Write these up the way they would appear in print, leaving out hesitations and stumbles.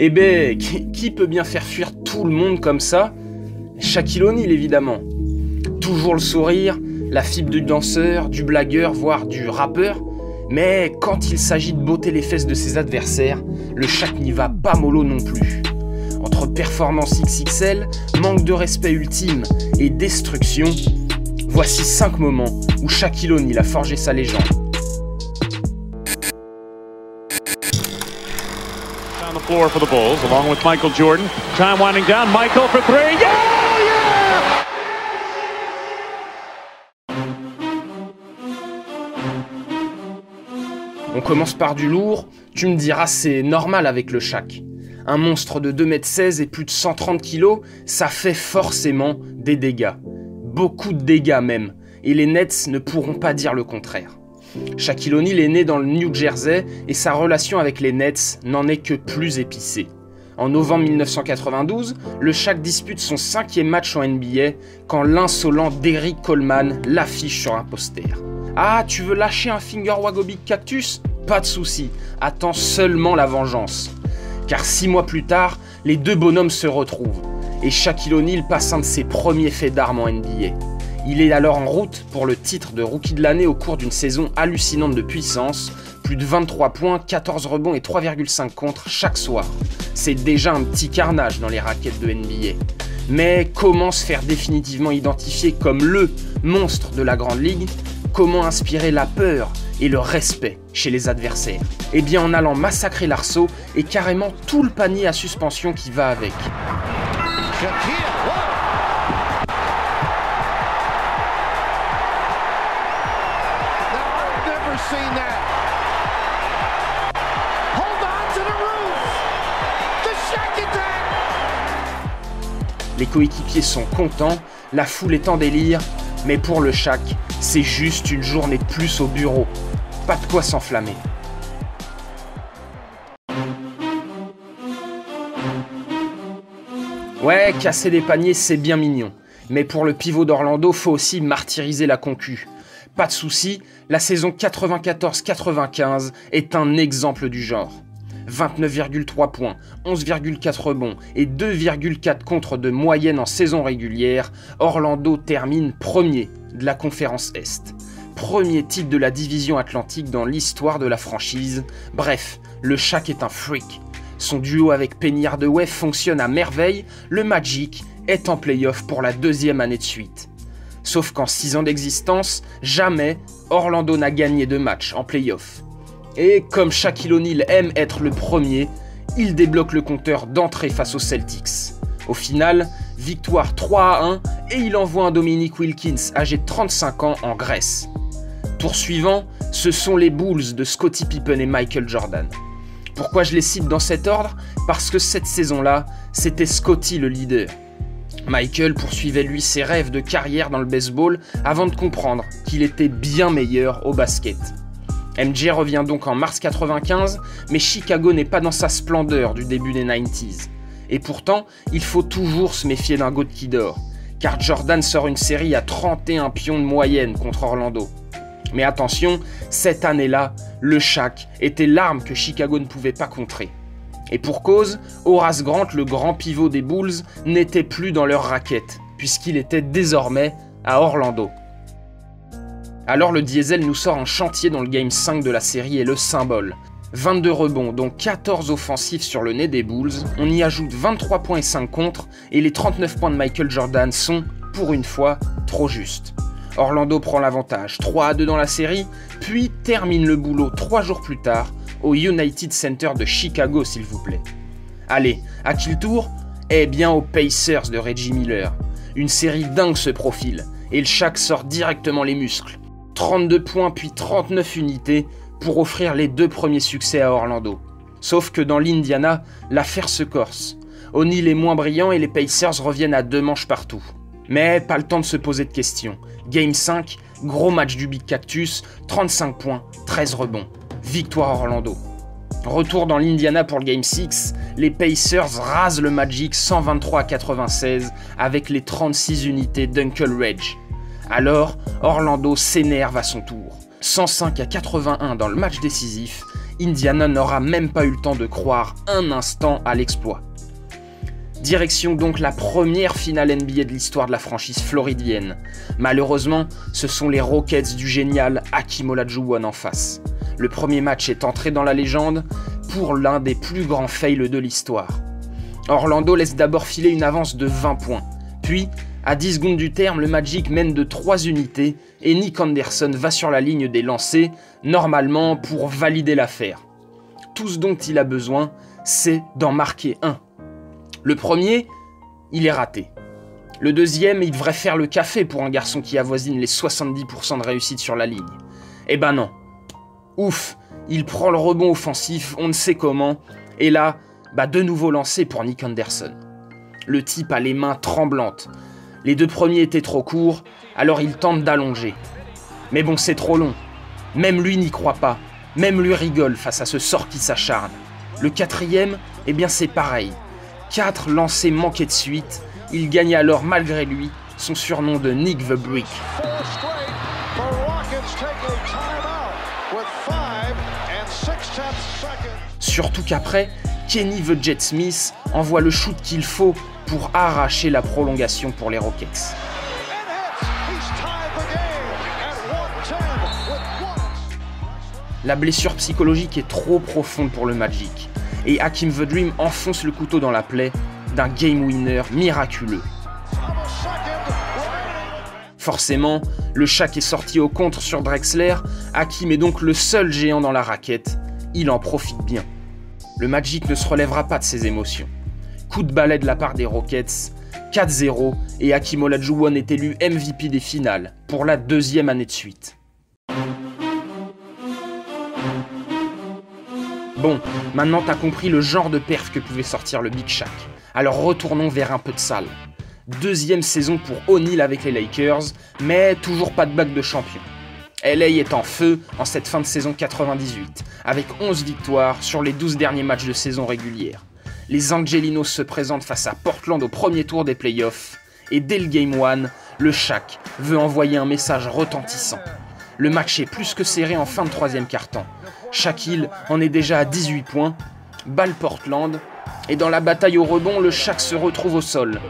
Eh ben, qui peut bien faire fuir tout le monde comme ça? Shaquille O'Neal, évidemment. Toujours le sourire, la fibre du danseur, du blagueur, voire du rappeur. Mais quand il s'agit de botter les fesses de ses adversaires, le Shaq n'y va pas mollo non plus. Entre performance XXL, manque de respect ultime et destruction, voici 5 moments où Shaquille O'Neal a forgé sa légende. On the floor for the Bulls, along with Michael Jordan. Time winding down. Michael for three. Yeah! On commence par du lourd, tu me diras c'est normal avec le Shaq. Un monstre de 2,16 m et plus de 130 kg, ça fait forcément des dégâts. Beaucoup de dégâts même, et les Nets ne pourront pas dire le contraire. Shaquille O'Neal est né dans le New Jersey et sa relation avec les Nets n'en est que plus épicée. En novembre 1992, le Shaq dispute son 5e match en NBA quand l'insolent Derrick Coleman l'affiche sur un poster. Ah, tu veux lâcher un finger wag au Big Cactus? Pas de souci, attends seulement la vengeance. Car 6 mois plus tard, les deux bonhommes se retrouvent et Shaquille O'Neal passe un de ses premiers faits d'armes en NBA. Il est alors en route pour le titre de rookie de l'année au cours d'une saison hallucinante de puissance, plus de 23 points, 14 rebonds et 3,5 contre chaque soir. C'est déjà un petit carnage dans les raquettes de NBA. Mais comment se faire définitivement identifier comme le monstre de la Grande Ligue? Comment inspirer la peur et le respect chez les adversaires? Eh bien en allant massacrer l'arceau et carrément tout le panier à suspension qui va avec. Les coéquipiers sont contents, la foule est en délire, mais pour le Shaq, c'est juste une journée de plus au bureau. Pas de quoi s'enflammer. Ouais, casser des paniers, c'est bien mignon. Mais pour le pivot d'Orlando, faut aussi martyriser la concu. Pas de souci, la saison 94-95 est un exemple du genre. 29,3 points, 11,4 rebonds et 2,4 contre de moyenne en saison régulière, Orlando termine premier de la conférence Est. Premier titre de la division Atlantique dans l'histoire de la franchise. Bref, le Shaq est un freak. Son duo avec Penny Hardaway fonctionne à merveille, le Magic est en play-off pour la 2e année de suite. Sauf qu'en 6 ans d'existence, jamais Orlando n'a gagné de match en play-off. Et comme Shaquille O'Neal aime être le premier, il débloque le compteur d'entrée face aux Celtics. Au final, victoire 3-1 et il envoie un Dominique Wilkins âgé de 35 ans en Grèce. Tour suivant, ce sont les Bulls de Scottie Pippen et Michael Jordan. Pourquoi je les cite dans cet ordre? Parce que cette saison-là, c'était Scottie le leader. Michael poursuivait lui ses rêves de carrière dans le baseball avant de comprendre qu'il était bien meilleur au basket. MJ revient donc en mars 95, mais Chicago n'est pas dans sa splendeur du début des 90s. Et pourtant, il faut toujours se méfier d'un GOAT qui dort, car Jordan sort une série à 31 pions de moyenne contre Orlando. Mais attention, cette année-là, le Shaq était l'arme que Chicago ne pouvait pas contrer. Et pour cause, Horace Grant, le grand pivot des Bulls, n'était plus dans leur raquette, puisqu'il était désormais à Orlando. Alors le Diesel nous sort un chantier dont le Game 5 de la série est le symbole. 22 rebonds, dont 14 offensifs sur le nez des Bulls, on y ajoute 23 points et 5 contre, et les 39 points de Michael Jordan sont, pour une fois, trop justes. Orlando prend l'avantage, 3-2 dans la série, puis termine le boulot 3 jours plus tard, au United Center de Chicago s'il vous plaît. Allez, à qui le tour? Eh bien aux Pacers de Reggie Miller. Une série dingue se profile, et le Shaq sort directement les muscles. 32 points puis 39 unités pour offrir les 2 premiers succès à Orlando. Sauf que dans l'Indiana, l'affaire se corse. O'Neal est moins brillant et les Pacers reviennent à 2 manches partout. Mais pas le temps de se poser de questions. Game 5, gros match du Big Cactus, 35 points, 13 rebonds. Victoire Orlando. Retour dans l'Indiana pour le Game 6, les Pacers rasent le Magic 123-96 avec les 36 unités d'Uncle Reg. Alors, Orlando s'énerve à son tour. 105-81 dans le match décisif, Indiana n'aura même pas eu le temps de croire un instant à l'exploit. Direction donc la première finale NBA de l'histoire de la franchise floridienne. Malheureusement, ce sont les Rockets du génial Hakeem Olajuwon en face. Le premier match est entré dans la légende pour l'un des plus grands fails de l'histoire. Orlando laisse d'abord filer une avance de 20 points. Puis, à 10 secondes du terme, le Magic mène de 3 unités et Nick Anderson va sur la ligne des lancers, normalement pour valider l'affaire. Tout ce dont il a besoin, c'est d'en marquer un. Le premier, il est raté. Le deuxième, il devrait faire le café pour un garçon qui avoisine les 70% de réussite sur la ligne. Eh ben non. Ouf, il prend le rebond offensif, on ne sait comment, et là, de nouveau lancé pour Nick Anderson. Le type a les mains tremblantes. Les 2 premiers étaient trop courts, alors il tente d'allonger. Mais bon, c'est trop long. Même lui n'y croit pas. Même lui rigole face à ce sort qui s'acharne. Le 4e, eh bien c'est pareil. 4 lancers manqués de suite. Il gagne alors malgré lui son surnom de Nick the Brick. Surtout qu'après, Kenny the Jet Smith envoie le shoot qu'il faut pour arracher la prolongation pour les Rockets. La blessure psychologique est trop profonde pour le Magic, et Hakeem the Dream enfonce le couteau dans la plaie d'un game winner miraculeux. Forcément, le Shaq est sorti au contre sur Drexler, Hakeem est donc le seul géant dans la raquette, il en profite bien. Le Magic ne se relèvera pas de ses émotions. Coup de balai de la part des Rockets, 4-0, et Hakeem Olajuwon est élu MVP des finales pour la 2e année de suite. Bon, maintenant t'as compris le genre de perf que pouvait sortir le Big Shaq. Alors retournons vers un peu de salle. 2e saison pour O'Neal avec les Lakers, mais toujours pas de bague de champion. LA est en feu en cette fin de saison 98, avec 11 victoires sur les 12 derniers matchs de saison régulière. Les Angelinos se présentent face à Portland au premier tour des playoffs, et dès le Game 1, le Shaq veut envoyer un message retentissant. Le match est plus que serré en fin de 3e quart-temps. Shaquille en est déjà à 18 points, balle Portland, et dans la bataille au rebond, le Shaq se retrouve au sol.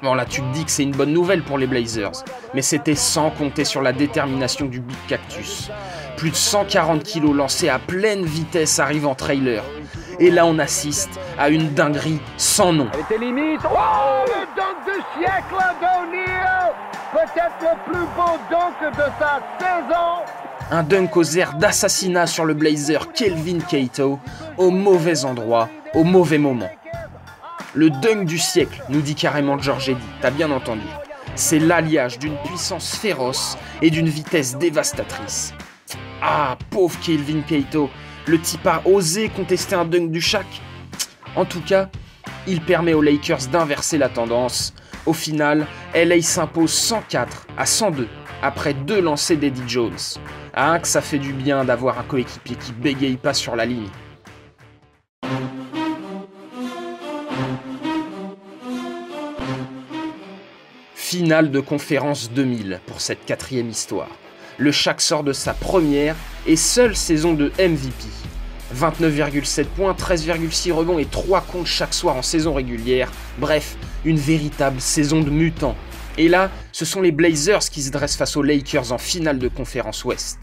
Bon là tu te dis que c'est une bonne nouvelle pour les Blazers, mais c'était sans compter sur la détermination du Big Cactus. Plus de 140 kilos lancés à pleine vitesse arrivent en trailer. Et là on assiste à une dinguerie sans nom. Elle était limite. Oh, le dunk du siècle d'O'Neal! Peut-être le plus beau dunk de sa saison! Un dunk aux airs d'assassinat sur le Blazer Kelvin Cato, au mauvais endroit, au mauvais moment. Le dunk du siècle, nous dit carrément George Eddy, t'as bien entendu. C'est l'alliage d'une puissance féroce et d'une vitesse dévastatrice. Ah, pauvre Kelvin Cato, le type a osé contester un dunk du Shaq. En tout cas, il permet aux Lakers d'inverser la tendance. Au final, LA s'impose 104-102 après 2 lancers d'Eddie Jones. Ah, que ça fait du bien d'avoir un coéquipier qui bégaye pas sur la ligne. Finale de conférence 2000 pour cette 4e histoire. Le Shaq sort de sa première et seule saison de MVP. 29,7 points, 13,6 rebonds et 3 comptes chaque soir en saison régulière. Bref, une véritable saison de mutant. Et là, ce sont les Blazers qui se dressent face aux Lakers en finale de conférence Ouest.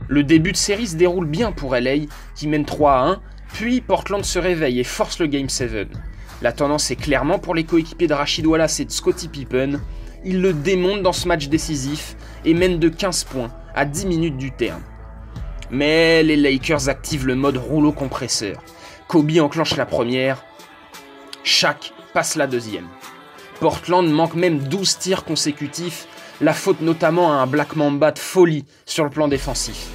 Le début de série se déroule bien pour LA, qui mène 3-1, puis Portland se réveille et force le Game 7. La tendance est clairement pour les coéquipiers de Rasheed Wallace et de Scottie Pippen. Ils le démontent dans ce match décisif et mènent de 15 points à 10 minutes du terme. Mais les Lakers activent le mode rouleau compresseur. Kobe enclenche la première, Shaq passe la deuxième. Portland manque même 12 tirs consécutifs, la faute notamment à un Black Mamba de folie sur le plan défensif.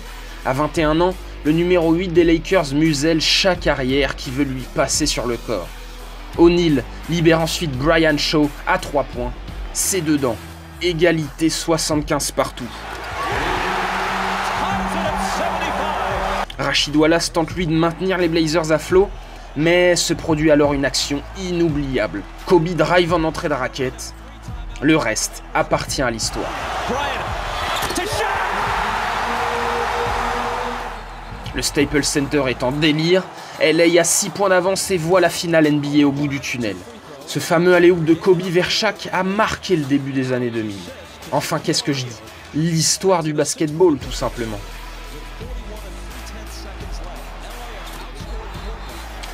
À 21 ans, le numéro 8 des Lakers muselle chaque arrière qui veut lui passer sur le corps. O'Neal libère ensuite Brian Shaw à 3 points. C'est dedans. Égalité 75 partout. Rasheed Wallace tente lui de maintenir les Blazers à flot, mais se produit alors une action inoubliable. Kobe drive en entrée de raquette. Le reste appartient à l'histoire. Le Staples Center est en délire, LA a 6 points d'avance et voit la finale NBA au bout du tunnel. Ce fameux alley-oop de Kobe vers Shaq a marqué le début des années 2000. Enfin, qu'est-ce que je dis? L'histoire du basketball, tout simplement.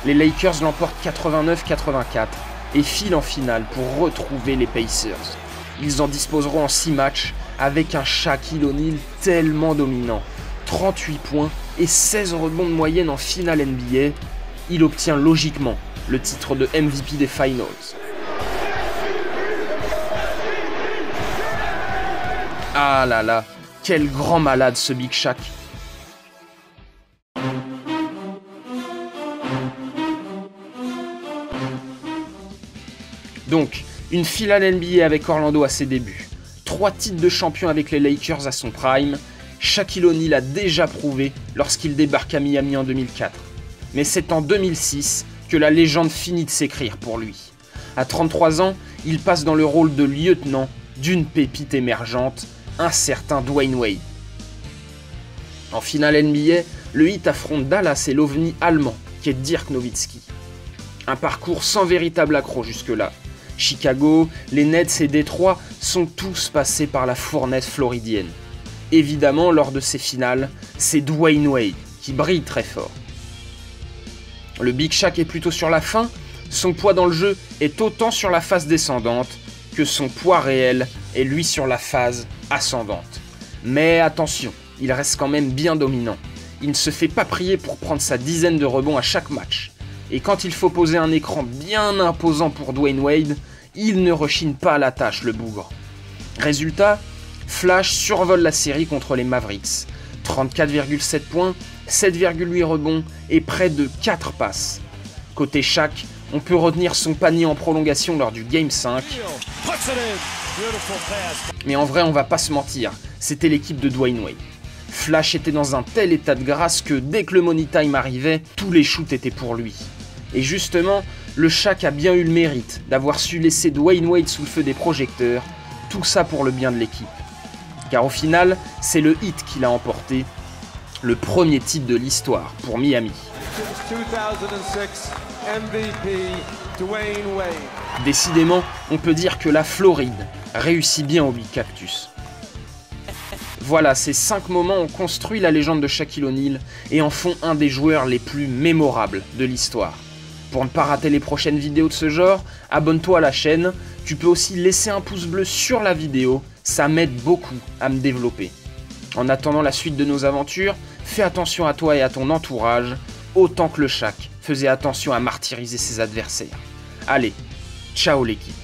Les Lakers l'emportent 89-84 et filent en finale pour retrouver les Pacers. Ils en disposeront en 6 matchs avec un Shaquille O'Neal tellement dominant. 38 points et 16 rebonds de moyenne en finale NBA. Il obtient logiquement le titre de MVP des Finals. Ah là là, quel grand malade ce Big Shaq. Donc, une finale NBA avec Orlando à ses débuts, 3 titres de champion avec les Lakers à son prime. Shaquille O'Neal a déjà prouvé lorsqu'il débarque à Miami en 2004. Mais c'est en 2006 que la légende finit de s'écrire pour lui. À 33 ans, il passe dans le rôle de lieutenant d'une pépite émergente, un certain Dwayne Wade. En finale NBA, le Heat affronte Dallas et l'OVNI allemand, qui est Dirk Nowitzki. Un parcours sans véritable accroc jusque-là. Chicago, les Nets et Détroit sont tous passés par la fournaise floridienne. Évidemment, lors de ces finales, c'est Dwayne Wade qui brille très fort. Le Big Shaq est plutôt sur la fin, son poids dans le jeu est autant sur la phase descendante que son poids réel est lui sur la phase ascendante. Mais attention, il reste quand même bien dominant. Il ne se fait pas prier pour prendre sa dizaine de rebonds à chaque match. Et quand il faut poser un écran bien imposant pour Dwayne Wade, il ne rechigne pas à la tâche, le bougre. Résultat, Flash survole la série contre les Mavericks. 34,7 points, 7,8 rebonds et près de 4 passes. Côté Shaq, on peut retenir son panier en prolongation lors du Game 5. Mais en vrai, on va pas se mentir, c'était l'équipe de Dwayne Wade. Flash était dans un tel état de grâce que dès que le money time arrivait, tous les shoots étaient pour lui. Et justement, le Shaq a bien eu le mérite d'avoir su laisser Dwayne Wade sous le feu des projecteurs, tout ça pour le bien de l'équipe. Car au final, c'est le Heat qui l'a emporté, le premier titre de l'histoire pour Miami. 2006 MVP Dwayne Wade. Décidément, on peut dire que la Floride réussit bien au Big Cactus. Voilà, ces 5 moments ont construit la légende de Shaquille O'Neal et en font un des joueurs les plus mémorables de l'histoire. Pour ne pas rater les prochaines vidéos de ce genre, abonne-toi à la chaîne. Tu peux aussi laisser un pouce bleu sur la vidéo, ça m'aide beaucoup à me développer. En attendant la suite de nos aventures, fais attention à toi et à ton entourage, autant que le Shaq faisait attention à martyriser ses adversaires. Allez, ciao l'équipe.